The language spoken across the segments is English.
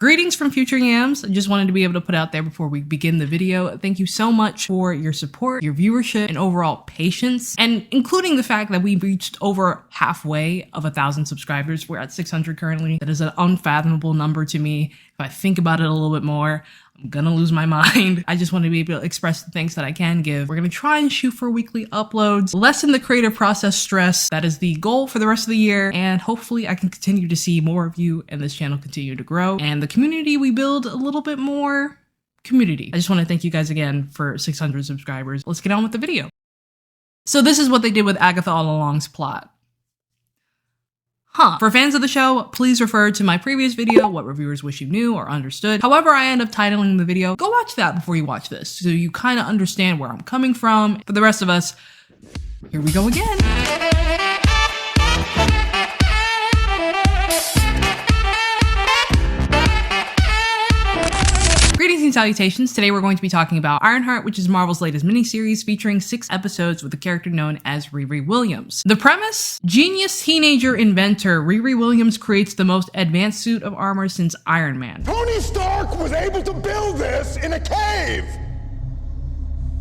Greetings from future yams. I just wanted to be able to put out there before we begin the video. Thank you so much for your support, your viewership, and overall patience, and including the fact that we reached over halfway of 1,000 subscribers. We're at 600 currently. That is an unfathomable number to me. If I think about it a little bit more, I'm gonna lose my mind. I just want to be able to express the thanks that I can give. We're gonna try and shoot for weekly uploads, lessen the creative process stress. That is the goal for the rest of the year, and hopefully I can continue to see more of you and this channel continue to grow, and the community we build a little bit more community. I just want to thank you guys again for 600 subscribers. Let's get on with the video. So this is what they did with Agatha All Along's plot. For fans of the show, please refer to my previous video, What Reviewers Wish You Knew or Understood. However I end up titling the video, go watch that before you watch this, so you kind of understand where I'm coming from. For the rest of us, here we go again. Greetings and salutations. Today we're going to be talking about Ironheart, which is Marvel's latest miniseries featuring 6 episodes with a character known as Riri Williams. The premise? Genius teenager inventor Riri Williams creates the most advanced suit of armor since Iron Man. Tony Stark was able to build this in a cave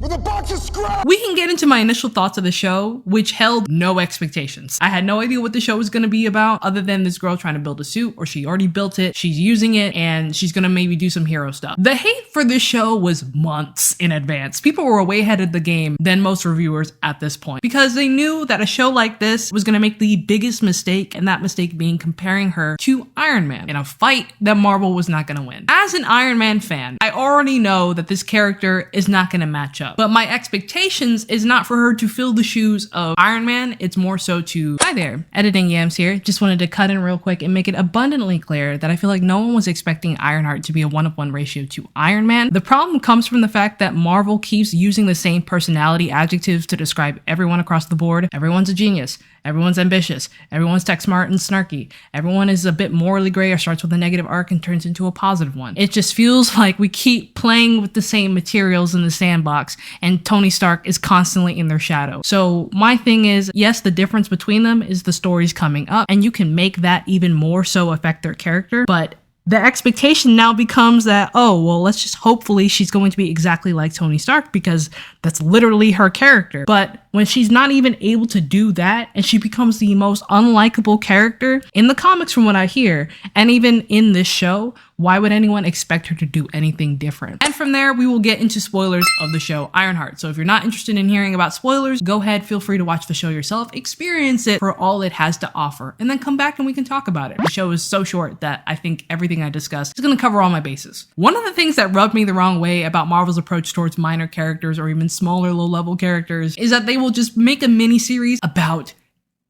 with a box of scrap. We can get into my initial thoughts of the show, which held no expectations. I had no idea what the show was going to be about other than this girl trying to build a suit, or she already built it, she's using it, and she's going to maybe do some hero stuff. The hate for this show was months in advance. People were way ahead of the game than most reviewers at this point, because they knew that a show like this was going to make the biggest mistake, and that mistake being comparing her to Iron Man in a fight that Marvel was not going to win. As an Iron Man fan, I already know that this character is not going to match up. But my expectations is not for her to fill the shoes of Iron Man, it's more so to... Hi there, Editing Yams here. Just wanted to cut in real quick and make it abundantly clear that I feel like no one was expecting Ironheart to be a 1-of-1 ratio to Iron Man. The problem comes from the fact that Marvel keeps using the same personality adjectives to describe everyone across the board. Everyone's a genius. Everyone's ambitious. Everyone's tech smart and snarky. Everyone is a bit morally gray or starts with a negative arc and turns into a positive one. It just feels like we keep playing with the same materials in the sandbox, and Tony Stark is constantly in their shadow. So my thing is, yes, the difference between them is the stories coming up, and you can make that even more so affect their character, but the expectation now becomes that, oh, well, let's just hopefully she's going to be exactly like Tony Stark because that's literally her character. But when she's not even able to do that and she becomes the most unlikable character in the comics from what I hear, and even in this show, why would anyone expect her to do anything different? And from there, we will get into spoilers of the show Ironheart. So if you're not interested in hearing about spoilers, go ahead, feel free to watch the show yourself, experience it for all it has to offer, and then come back and we can talk about it. The show is so short that I think everything I discussed is going to cover all my bases. One of the things that rubbed me the wrong way about Marvel's approach towards minor characters or even smaller low-level characters is that they will just make a mini-series about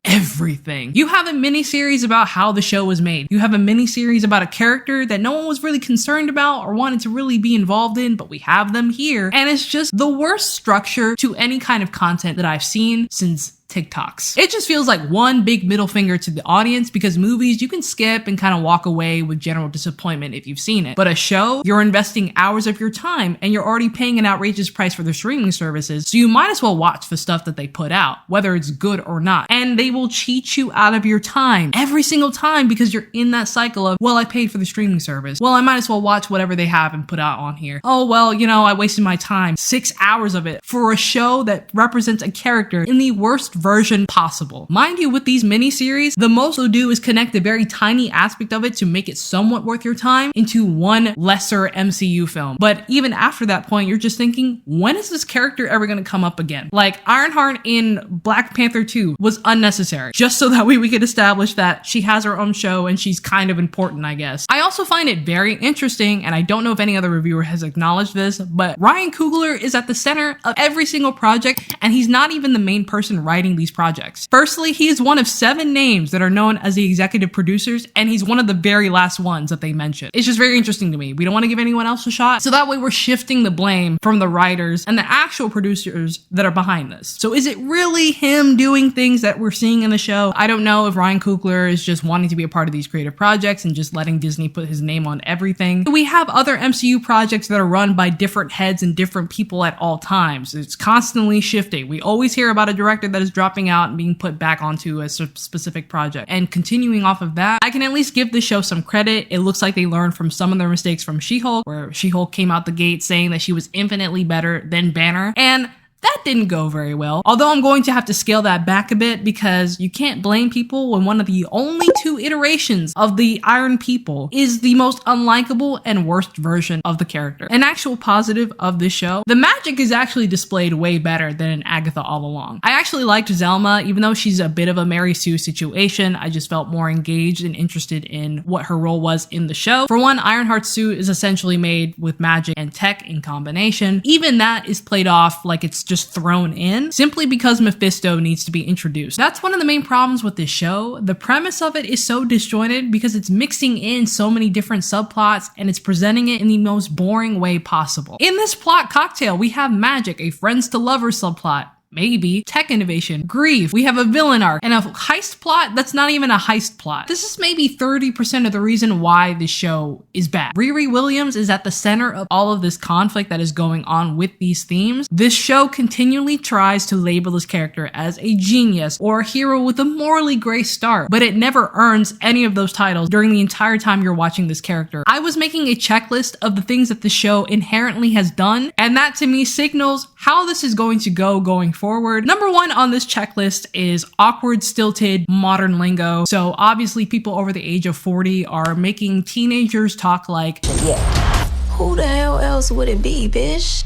everything. You have a mini-series about how the show was made. You have a mini-series about a character that no one was really concerned about or wanted to really be involved in, but we have them here. And it's just the worst structure to any kind of content that I've seen since TikToks. It just feels like one big middle finger to the audience, because movies you can skip and kind of walk away with general disappointment if you've seen it. But a show, you're investing hours of your time and you're already paying an outrageous price for their streaming services, so you might as well watch the stuff that they put out, whether it's good or not. And they will cheat you out of your time every single time because you're in that cycle of, well, I paid for the streaming service. Well, I might as well watch whatever they have and put out on here. Oh, well, you know, I wasted my time, 6 hours of it for a show that represents a character in the worst version possible. Mind you, with these mini-series, the most they'll do is connect a very tiny aspect of it to make it somewhat worth your time into one lesser MCU film. But even after that point, you're just thinking, when is this character ever going to come up again? Like Ironheart in Black Panther 2 was unnecessary, just so that way we could establish that she has her own show and she's kind of important, I guess. I also find it very interesting, and I don't know if any other reviewer has acknowledged this, but Ryan Coogler is at the center of every single project, and he's not even the main person writing these projects. Firstly, he is one of 7 names that are known as the executive producers, and he's one of the very last ones that they mentioned. It's just very interesting to me. We don't want to give anyone else a shot, so that way we're shifting the blame from the writers and the actual producers that are behind this. So is it really him doing things that we're seeing in the show? I don't know if Ryan Coogler is just wanting to be a part of these creative projects and just letting Disney put his name on everything. We have other MCU projects that are run by different heads and different people at all times. It's constantly shifting. We always hear about a director that is dropping out and being put back onto a specific project. And continuing off of that, I can at least give the show some credit. It looks like they learned from some of their mistakes from She-Hulk, where She-Hulk came out the gate saying that she was infinitely better than Banner. And that didn't go very well. Although I'm going to have to scale that back a bit because you can't blame people when one of the only 2 iterations of the Iron People is the most unlikable and worst version of the character. An actual positive of this show, the magic is actually displayed way better than in Agatha all along. I actually liked Zelma, even though she's a bit of a Mary Sue situation. I just felt more engaged and interested in what her role was in the show. For one, Ironheart's suit is essentially made with magic and tech in combination. Even that is played off like it's just thrown in simply because Mephisto needs to be introduced. That's one of the main problems with this show. The premise of it is so disjointed because it's mixing in so many different subplots and it's presenting it in the most boring way possible. In this plot cocktail, we have magic, a friends to lovers subplot, maybe tech innovation, grief, we have a villain arc, and a heist plot that's not even a heist plot. This is maybe 30% of the reason why this show is bad. Riri Williams is at the center of all of this conflict that is going on with these themes. This show continually tries to label this character as a genius or a hero with a morally gray start, but it never earns any of those titles during the entire time you're watching this character. I was making a checklist of the things that the show inherently has done, and that to me signals how this is going to go going forward. Number 1 on this checklist is awkward, stilted, modern lingo. So obviously people over the age of 40 are making teenagers talk like, yeah, who the hell else would it be, bitch?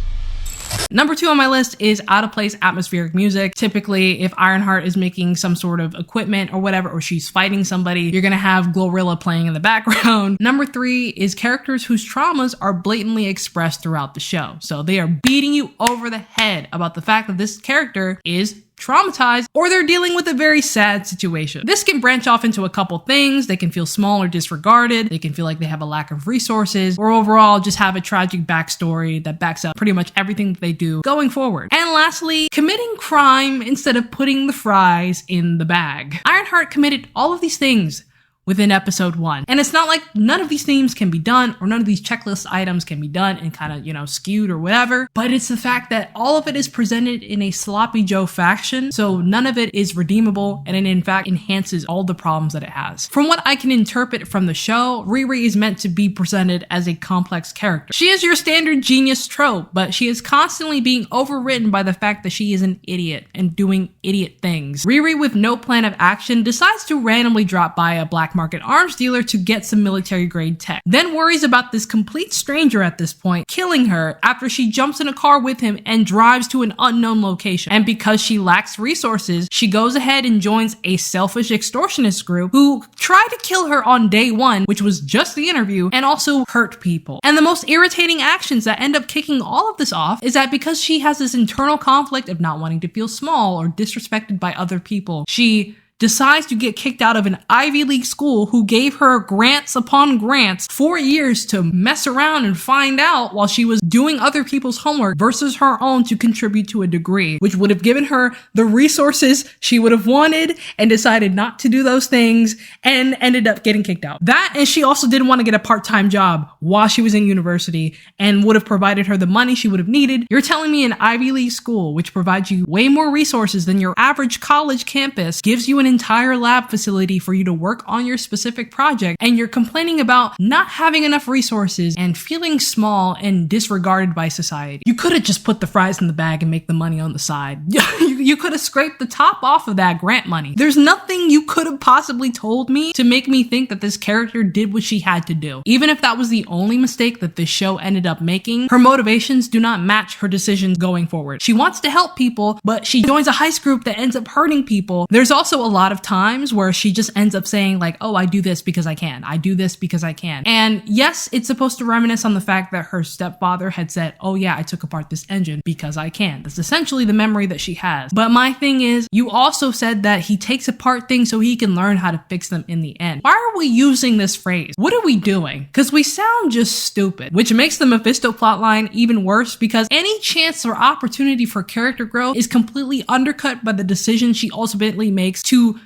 Number 2 on my list is out of place atmospheric music. Typically, if Ironheart is making some sort of equipment or whatever, or she's fighting somebody, you're gonna have Glorilla playing in the background. Number 3 is characters whose traumas are blatantly expressed throughout the show. So they are beating you over the head about the fact that this character is traumatized or they're dealing with a very sad situation. This can branch off into a couple things. They can feel small or disregarded. They can feel like they have a lack of resources, or overall just have a tragic backstory that backs up pretty much everything that they do going forward. And lastly, committing crime instead of putting the fries in the bag. Ironheart committed all of these things within episode 1. And it's not like none of these themes can be done or none of these checklist items can be done and kind of, skewed or whatever, but it's the fact that all of it is presented in a sloppy Joe fashion, so none of it is redeemable and it in fact enhances all the problems that it has. From what I can interpret from the show, Riri is meant to be presented as a complex character. She is your standard genius trope, but she is constantly being overwritten by the fact that she is an idiot and doing idiot things. Riri, with no plan of action, decides to randomly drop by a black market arms dealer to get some military grade tech, then worries about this complete stranger at this point killing her after she jumps in a car with him and drives to an unknown location. And because she lacks resources, she goes ahead and joins a selfish extortionist group who tried to kill her on day 1, which was just the interview, and also hurt people. And the most irritating actions that end up kicking all of this off is that because she has this internal conflict of not wanting to feel small or disrespected by other people, she decides to get kicked out of an Ivy League school who gave her grants upon grants 4 years to mess around and find out while she was doing other people's homework versus her own to contribute to a degree, which would have given her the resources she would have wanted, and decided not to do those things and ended up getting kicked out. That, and she also didn't want to get a part-time job while she was in university and would have provided her the money she would have needed. You're telling me an Ivy League school, which provides you way more resources than your average college campus, gives you an entire lab facility for you to work on your specific project, and you're complaining about not having enough resources and feeling small and disregarded by society. You could have just put the fries in the bag and make the money on the side. You could have scraped the top off of that grant money. There's nothing you could have possibly told me to make me think that this character did what she had to do. Even if that was the only mistake that this show ended up making, her motivations do not match her decisions going forward. She wants to help people, but she joins a heist group that ends up hurting people. There's also a lot of times where she just ends up saying like, oh, I do this because I can. I do this because I can. And yes, it's supposed to reminisce on the fact that her stepfather had said, oh yeah, I took apart this engine because I can. That's essentially the memory that she has. But my thing is, you also said that he takes apart things so he can learn how to fix them in the end. Why are we using this phrase? What are we doing? Because we sound just stupid, which makes the Mephisto plotline even worse because any chance or opportunity for character growth is completely undercut by the decision she ultimately makes to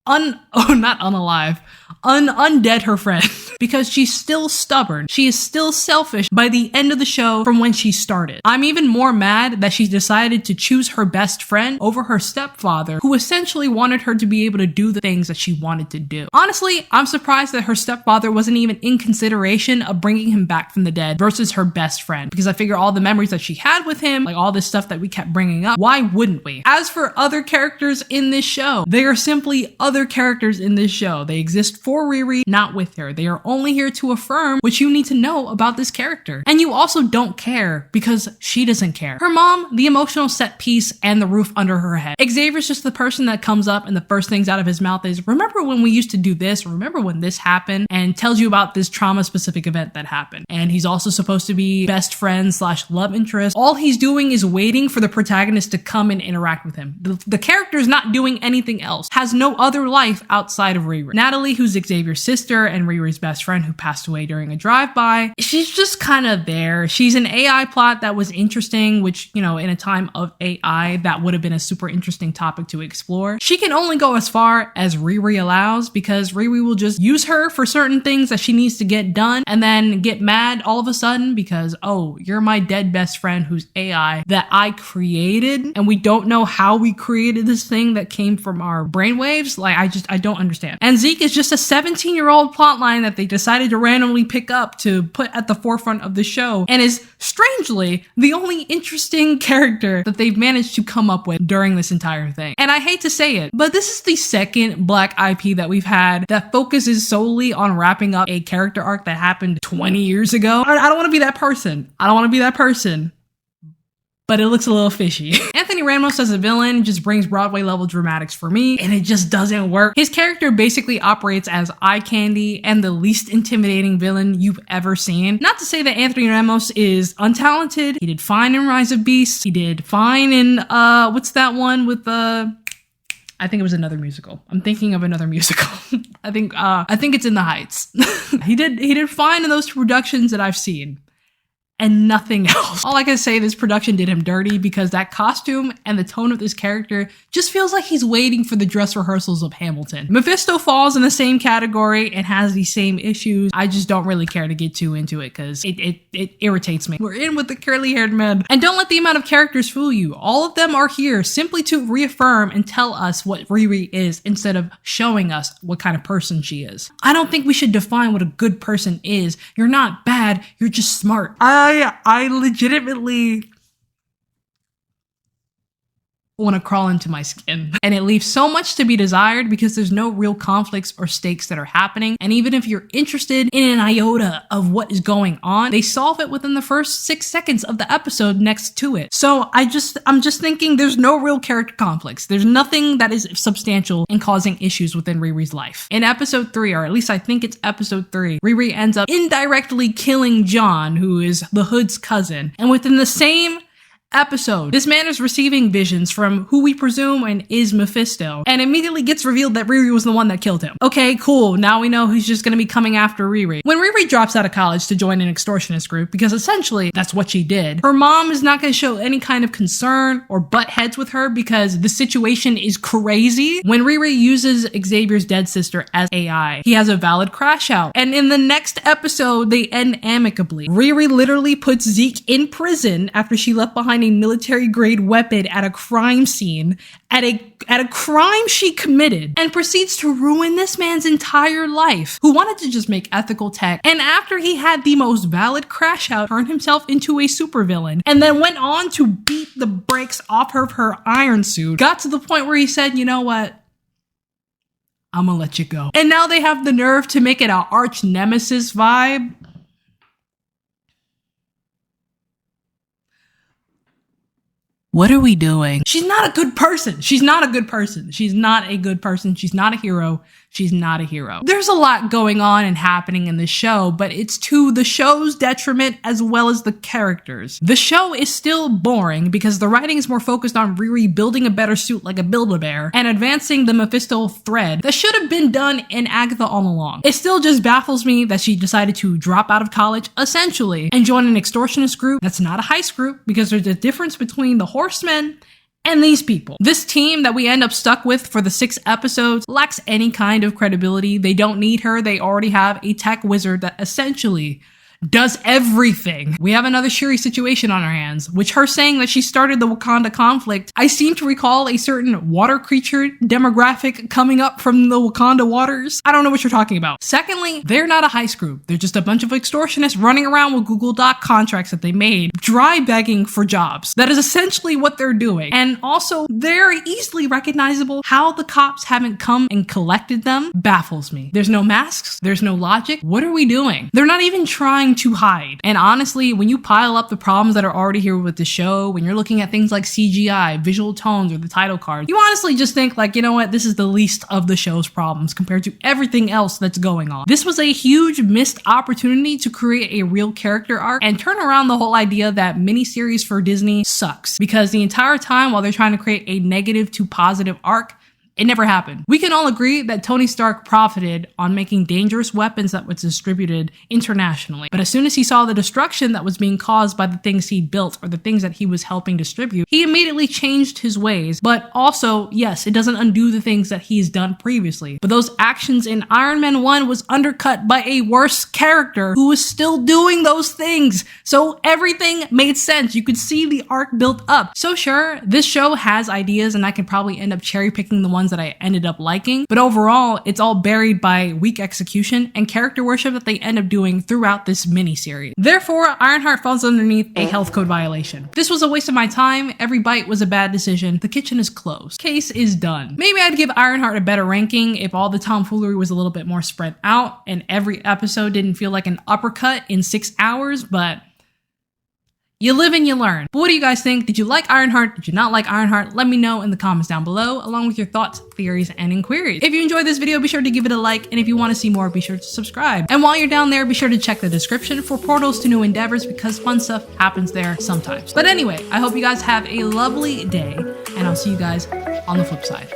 not unalive, undead her friend because she's still stubborn. She is still selfish by the end of the show from when she started. I'm even more mad that she decided to choose her best friend over her stepfather, who essentially wanted her to be able to do the things that she wanted to do. Honestly, I'm surprised that her stepfather wasn't even in consideration of bringing him back from the dead versus her best friend, because I figure all the memories that she had with him, like all this stuff that we kept bringing up, why wouldn't we? As for other characters in this show, they are simply other characters in this show. They exist for Riri, not with her. They are only here to affirm what you need to know about this character. And you also don't care because she doesn't care. Her mom, the emotional set piece, and the roof under her head. Xavier's just the person that comes up and the first things out of his mouth is, remember when we used to do this? Remember when this happened? And tells you about this trauma-specific event that happened. And he's also supposed to be best friend / love interest. All he's doing is waiting for the protagonist to come and interact with him. The character's not doing anything else. Has no other life outside of Riri. Natalie, who's Xavier's sister and Riri's best friend who passed away during a drive-by, she's just kind of there. She's an AI plot that was interesting, which, you know, in a time of AI, that would have been a super interesting topic to explore. She can only go as far as Riri allows because Riri will just use her for certain things that she needs to get done and then get mad all of a sudden because, oh, you're my dead best friend who's AI that I created and we don't know how we created this thing that came from our brainwaves. Like, I don't understand. And Zeke is just a 17-year-old plotline that they decided to randomly pick up to put at the forefront of the show and is strangely the only interesting character that they've managed to come up with during this entire thing. And I hate to say it, but this is the second Black IP that we've had that focuses solely on wrapping up a character arc that happened 20 years ago. I don't want to be that person. But it looks a little fishy. Anthony Ramos as a villain just brings Broadway level dramatics for me, and it just doesn't work. His character basically operates as eye candy and the least intimidating villain you've ever seen. Not to say that Anthony Ramos is untalented. He did fine in Rise of Beasts. He did fine in, what's that one with I think it was another musical. I'm thinking of another musical. I think it's In the Heights. He did fine in those productions that I've seen. And nothing else. All I can say, this production did him dirty because that costume and the tone of this character just feels like he's waiting for the dress rehearsals of Hamilton. Mephisto falls in the same category and has the same issues. I just don't really care to get too into it because it irritates me. We're in with the curly-haired men. And don't let the amount of characters fool you. All of them are here simply to reaffirm and tell us what Riri is instead of showing us what kind of person she is. I don't think we should define what a good person is. You're not bad, you're just smart. I legitimately want to crawl into my skin. And it leaves so much to be desired because there's no real conflicts or stakes that are happening. And even if you're interested in an iota of what is going on, they solve it within the first 6 seconds of the episode next to it. So I'm just thinking there's no real character conflicts. There's nothing that is substantial in causing issues within Riri's life. In episode 3, or at least I think it's episode 3, Riri ends up indirectly killing John, who is the Hood's cousin. And within the same episode, this man is receiving visions from who we presume and is Mephisto, and immediately gets revealed that Riri was the one that killed him. Okay, cool. Now we know he's just gonna be coming after Riri. When Riri drops out of college to join an extortionist group, because essentially that's what she did, her mom is not gonna show any kind of concern or butt heads with her because the situation is crazy. When Riri uses Xavier's dead sister as AI, he has a valid crash out. And in the next episode, they end amicably. Riri literally puts Zeke in prison after she left behind a military-grade weapon at a crime scene, at a crime she committed, and proceeds to ruin this man's entire life, who wanted to just make ethical tech, and after he had the most valid crash out, turned himself into a supervillain, and then went on to beat the brakes off of her iron suit, got to the point where he said, you know what? I'm gonna let you go. And now they have the nerve to make it an arch nemesis vibe. What are we doing? She's not a good person. She's not a good person. She's not a good person. She's not a hero. She's not a hero. There's a lot going on and happening in the show, but it's to the show's detriment as well as the characters. The show is still boring because the writing is more focused on Riri building a better suit like a Build-A-Bear and advancing the Mephisto thread that should have been done in Agatha all along. It still just baffles me that she decided to drop out of college, essentially, and join an extortionist group that's not a heist group because there's a difference between the Horsemen and these people. This team that we end up stuck with for the 6 episodes lacks any kind of credibility. They don't need her. They already have a tech wizard that essentially does everything. We have another Shuri situation on our hands, which her saying that she started the Wakanda conflict, I seem to recall a certain water creature demographic coming up from the Wakanda waters. I don't know what you're talking about. Secondly, they're not a heist group. They're just a bunch of extortionists running around with Google Doc contracts that they made, dry begging for jobs. That is essentially what they're doing. And also, they're easily recognizable. How the cops haven't come and collected them baffles me. There's no masks. There's no logic. What are we doing? They're not even trying to hide. And honestly, when you pile up the problems that are already here with the show, when you're looking at things like CGI, visual tones, or the title card, you honestly just think like, you know what, this is the least of the show's problems compared to everything else that's going on. This was a huge missed opportunity to create a real character arc and turn around the whole idea that miniseries for Disney sucks, because the entire time while they're trying to create a negative to positive arc, it never happened. We can all agree that Tony Stark profited on making dangerous weapons that was distributed internationally. But as soon as he saw the destruction that was being caused by the things he built or the things that he was helping distribute, he immediately changed his ways. But also, yes, it doesn't undo the things that he's done previously. But those actions in Iron Man 1 was undercut by a worse character who was still doing those things. So everything made sense. You could see the arc built up. So sure, this show has ideas and I can probably end up cherry picking the ones that I ended up liking, but overall, it's all buried by weak execution and character worship that they end up doing throughout this miniseries. Therefore, Ironheart falls underneath a health code violation. This was a waste of my time. Every bite was a bad decision. The kitchen is closed. Case is done. Maybe I'd give Ironheart a better ranking if all the tomfoolery was a little bit more spread out and every episode didn't feel like an uppercut in 6 hours, but you live and you learn. But what do you guys think? Did you like Ironheart? Did you not like Ironheart? Let me know in the comments down below, along with your thoughts, theories, and inquiries. If you enjoyed this video, be sure to give it a like, and if you want to see more, be sure to subscribe. And while you're down there, be sure to check the description for portals to new endeavors, because fun stuff happens there sometimes. But anyway, I hope you guys have a lovely day, and I'll see you guys on the flip side.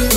Bye.